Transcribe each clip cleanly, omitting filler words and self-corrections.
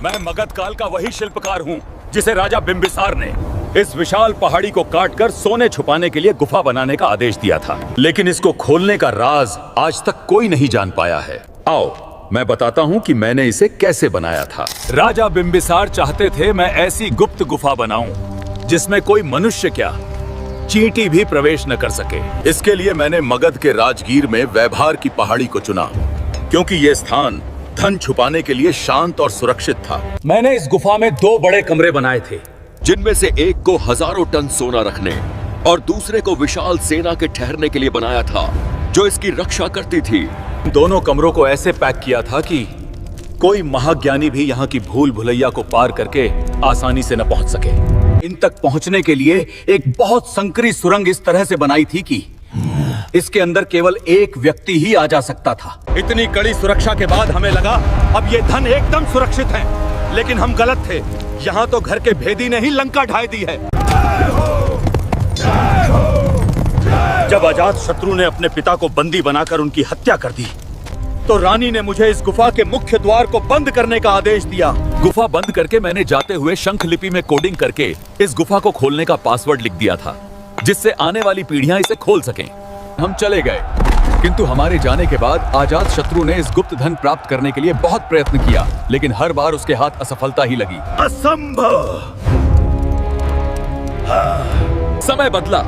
मैं मगध काल का वही शिल्पकार हूँ जिसे राजा बिंबिसार ने इस विशाल पहाड़ी को काटकर सोने छुपाने के लिए गुफा बनाने का आदेश दिया था। लेकिन इसको खोलने का राज आज तक कोई नहीं जान पाया है। आओ मैं बताता हूँ कि मैंने इसे कैसे बनाया था। राजा बिंबिसार चाहते थे मैं ऐसी गुप्त गुफा बनाऊं जिसमें कोई मनुष्य क्या चींटी भी प्रवेश न कर सके। इसके लिए मैंने मगध के राजगीर में वैभार की पहाड़ी को चुना, क्योंकि ये स्थान धन छुपाने के लिए शांत और सुरक्षित था। मैंने इस गुफा में 2 बड़े कमरे बनाए थे, जिनमें से एक को हजारों टन सोना रखने और दूसरे को विशाल सेना के ठहरने के लिए बनाया था, जो इसकी रक्षा करती थी। दोनों कमरों को ऐसे पैक किया था कि कोई महाज्ञानी भी यहाँ की भूल भुलैया को पार करके आसानी से न पहुंच सके। इन तक पहुंचने के लिए एक बहुत संकरी सुरंग इस तरह से बनाई थी कि इसके अंदर केवल एक व्यक्ति ही आ जा सकता था। इतनी कड़ी सुरक्षा के बाद हमें लगा अब ये धन एकदम सुरक्षित है, लेकिन हम गलत थे। यहाँ तो घर के भेदी ने ही लंका ढाई दी है। जब अजात शत्रु ने अपने पिता को बंदी बनाकर उनकी हत्या कर दी, तो रानी ने मुझे इस गुफा के मुख्य द्वार को बंद करने का आदेश दिया। गुफा बंद करके मैंने जाते हुए शंख लिपि में कोडिंग करके इस गुफा को खोलने का पासवर्ड लिख दिया था, जिससे आने वाली पीढ़ियां इसे खोल सकें। हम चले गए, किंतु हमारे जाने के बाद अजात शत्रु ने इस गुप्त धन प्राप्त करने के लिए बहुत प्रयत्न किया, लेकिन हर बार उसके हाथ असफलता ही लगी। असंभव। समय बदला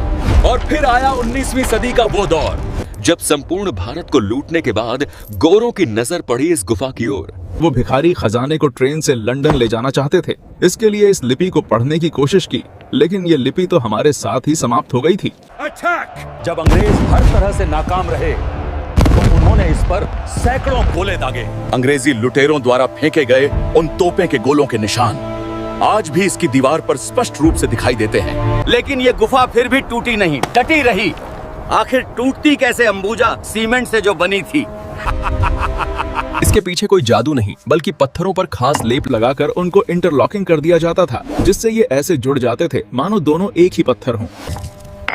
और फिर आया 19वीं सदी का वो दौर जब संपूर्ण भारत को लूटने के बाद गोरों की नजर पड़ी इस गुफा की ओर। वो भिखारी खजाने को ट्रेन से लंदन ले जाना चाहते थे। इसके लिए इस लिपि को पढ़ने की कोशिश की, लेकिन ये लिपि तो हमारे साथ ही समाप्त हो गई थी। जब अंग्रेज हर तरह से नाकाम रहे, तो उन्होंने इस पर सैकड़ों गोले दागे। अंग्रेजी लुटेरों द्वारा फेंके गए उन तोपे के गोलों के निशान आज भी इसकी दीवार पर स्पष्ट रूप से दिखाई देते हैं। लेकिन ये गुफा फिर भी टूटी नहीं, डटी रही। आखिर टूटती कैसे अंबुजा सीमेंट से जो बनी थी। इसके पीछे कोई जादू नहीं, बल्कि पत्थरों पर खास लेप लगाकर उनको इंटरलॉकिंग कर दिया जाता था, जिससे ये ऐसे जुड़ जाते थे मानो दोनों एक ही पत्थर हों।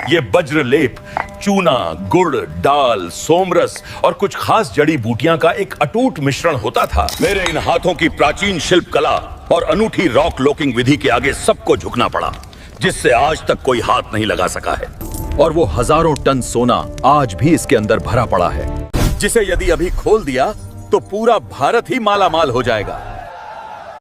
ये वज्र लेप चूना, गुड़, दाल, सोमरस और कुछ खास जड़ी बूटियां का एक अटूट मिश्रण होता था। मेरे इन हाथों की प्राचीन शिल्प कला और अनूठी रॉक लॉकिंग विधि के आगे सबको झुकना पड़ा, जिससे आज तक कोई हाथ नहीं लगा सका है। और वो हजारों टन सोना आज भी इसके अंदर भरा पड़ा है, जिसे यदि अभी खोल दिया तो पूरा भारत ही माला माल हो जाएगा।